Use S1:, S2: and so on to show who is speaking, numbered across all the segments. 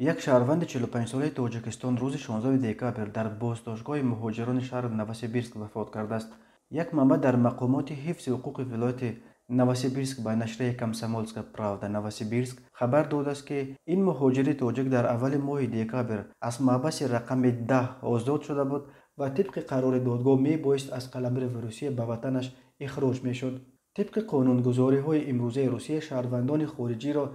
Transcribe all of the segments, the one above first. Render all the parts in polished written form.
S1: یک شهروند 45 ساله تاجیکستان روز 16 دکبر در بازداشتگاه مهاجران شهر نوسیبیرسک وفات کرده است. یک منبع در مقامات حفظ حقوق ولایت نوسیبیرسک به نشریه کامسомольская правда نوسیبیرسک خبر داده است که این مهاجر تاجیک در اول ماه دکبر از محبس رقم 10 آزاد شده بود و طبق قرار دادگاه می بایست از قلمرو روسیه به وطنش اخراج می شد. طبق قانونگذاری های امروزه روسیه، شهروندان خارجی را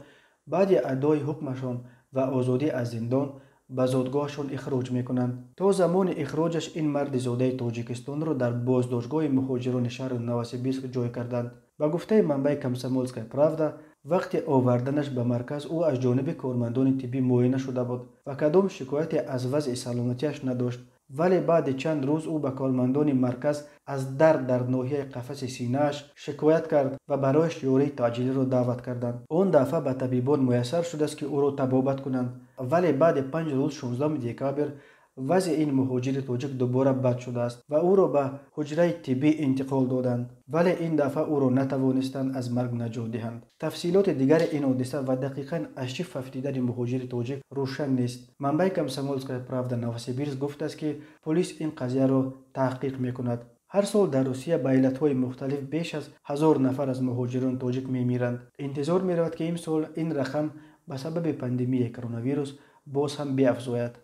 S1: بعد ادای حکمشان و آزادی از زندان به زادگاهشان اخراج میکنند. تا زمان اخراجش این مرد زاده تاجیکستان را در بازداشتگاه مهاجران شهر نوسیبیرسک جای کردند. به گفته منبع کامسомольская правда، وقتی آوردنش به مرکز او از جانب کارمندان طبی معاینه شده بود و کدام شکایتی از وضع سلامتیش نداشت، ولی بعد چند روز او به کارمندان مرکز از درد در ناحیه قفس سینه‌اش شکایت کرد و برایش یاری تعجیلی را دعوت کردند. آن دفعه به طبیبان میسر شده است که او را طبابت کنند، ولی بعد 5 روز 16 دکبر وضع این مهاجر تاجیک دوباره بد شده است و او را به حجره طبی انتقال دادند، ولی این دفعه او را نتوانستند از مرگ نجات دهند. تفصیلات دیگر این حادثه و دقیقاً از چه فهمیدن مهاجر تاجیک روشن نیست. منبع کامسомольская правда نوسیبیرسک گفته است که پلیس این قضیه را تحقیق میکند. هر سال در روسیه به علتهای مختلف بیش از 1000 نفر از مهاجران تاجیک میمیرند. انتظار میرود که این سال این رقم به سبب پاندمی کرونا ویروس باز هم بیافزاید.